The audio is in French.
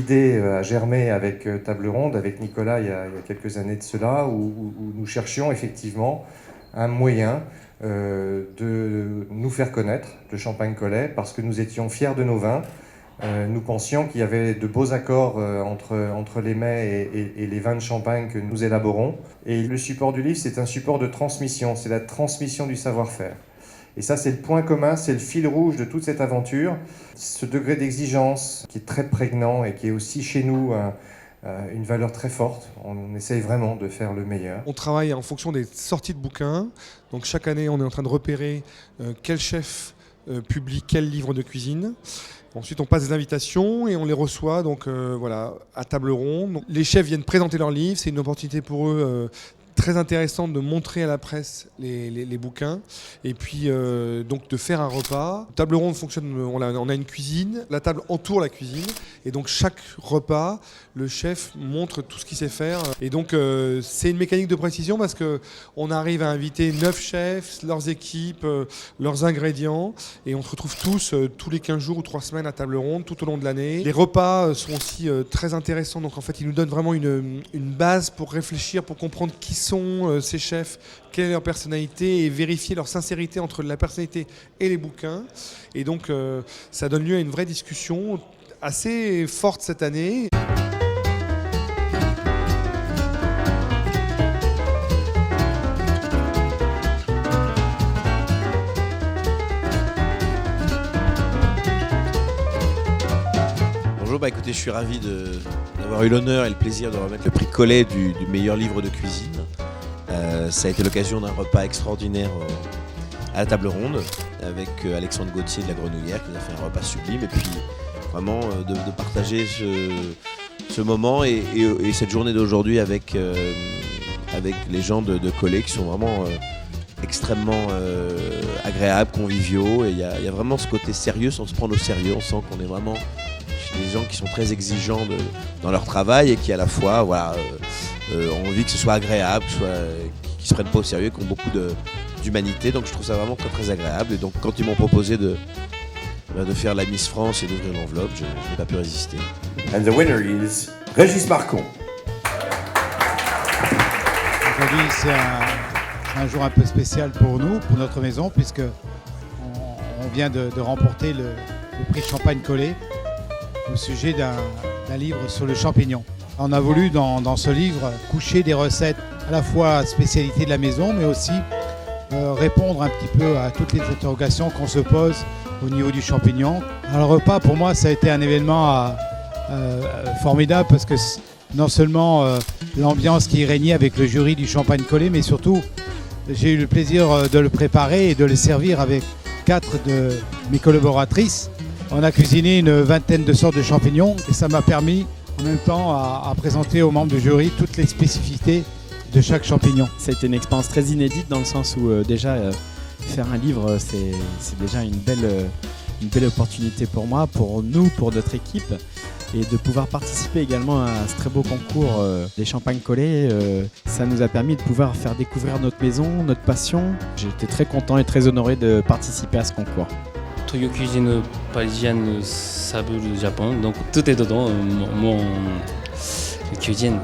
l'idée a germé avec Table Ronde, avec Nicolas, il y a quelques années de cela, où nous cherchions effectivement un moyen de nous faire connaître, le Champagne-Collet, parce que nous étions fiers de nos vins. Nous pensions qu'il y avait de beaux accords entre les mets et les vins de Champagne que nous élaborons. Et le support du livre, c'est un support de transmission, c'est la transmission du savoir-faire. Et ça, c'est le point commun, c'est le fil rouge de toute cette aventure. Ce degré d'exigence qui est très prégnant et qui est aussi chez nous une valeur très forte. On essaye vraiment de faire le meilleur. On travaille en fonction des sorties de bouquins. Donc chaque année, on est en train de repérer quel chef publie quel livre de cuisine. Ensuite, on passe des invitations et on les reçoit donc, à table ronde. Donc, les chefs viennent présenter leurs livres. C'est une opportunité pour eux très intéressante de montrer à la presse les bouquins et puis donc de faire un repas. Table ronde fonctionne, on a une cuisine, la table entoure la cuisine et donc chaque repas, le chef montre tout ce qu'il sait faire. Et donc c'est une mécanique de précision parce qu'on arrive à inviter 9 chefs, leurs équipes, leurs ingrédients et on se retrouve tous les 15 jours ou 3 semaines à table ronde tout au long de l'année. Les repas sont aussi très intéressants, donc en fait ils nous donnent vraiment une base pour réfléchir, pour comprendre qui sont ces chefs, quelle est leur personnalité et vérifier leur sincérité entre la personnalité et les bouquins. Et donc ça donne lieu à une vraie discussion assez forte cette année. Bonjour, écoutez, je suis ravi d'avoir eu l'honneur et le plaisir de remettre le prix Collet du meilleur livre de cuisine. Ça a été l'occasion d'un repas extraordinaire à la table ronde avec Alexandre Gauthier de la Grenouillère qui nous a fait un repas sublime et puis vraiment de partager ce moment et cette journée d'aujourd'hui avec les gens de Collet qui sont vraiment extrêmement agréables, conviviaux et il y a vraiment ce côté sérieux sans se prendre au sérieux. On sent qu'on est vraiment des gens qui sont très exigeants dans leur travail et qui à la fois ont envie que ce soit agréable, qui ne se prennent pas au sérieux, qui ont beaucoup d'humanité. Donc je trouve ça vraiment très très agréable. Et donc quand ils m'ont proposé de faire la Miss France et d'ouvrir l'enveloppe, je n'ai pas pu résister. And the winner is Régis Marcon. Aujourd'hui c'est un jour un peu spécial pour nous, pour notre maison, puisque on vient de remporter le prix Champagne-Collet au sujet d'un livre sur le champignon. On a voulu dans ce livre coucher des recettes à la fois spécialités de la maison mais aussi répondre un petit peu à toutes les interrogations qu'on se pose au niveau du champignon. Alors, le repas pour moi ça a été un événement formidable parce que non seulement l'ambiance qui régnait avec le jury du Champagne-Collet mais surtout j'ai eu le plaisir de le préparer et de le servir avec 4 de mes collaboratrices. On a cuisiné une vingtaine de sortes de champignons et ça m'a permis en même temps à présenter aux membres du jury toutes les spécificités de chaque champignon. Ça a été une expérience très inédite dans le sens où déjà faire un livre c'est déjà une belle opportunité pour moi, pour nous, pour notre équipe et de pouvoir participer également à ce très beau concours des Champagne-Collet. Ça nous a permis de pouvoir faire découvrir notre maison, notre passion. J'étais très content et très honoré de participer à ce concours. Tokyo Cuisine parisienne, Sable du Japon, donc tout est dedans, mon cuisine.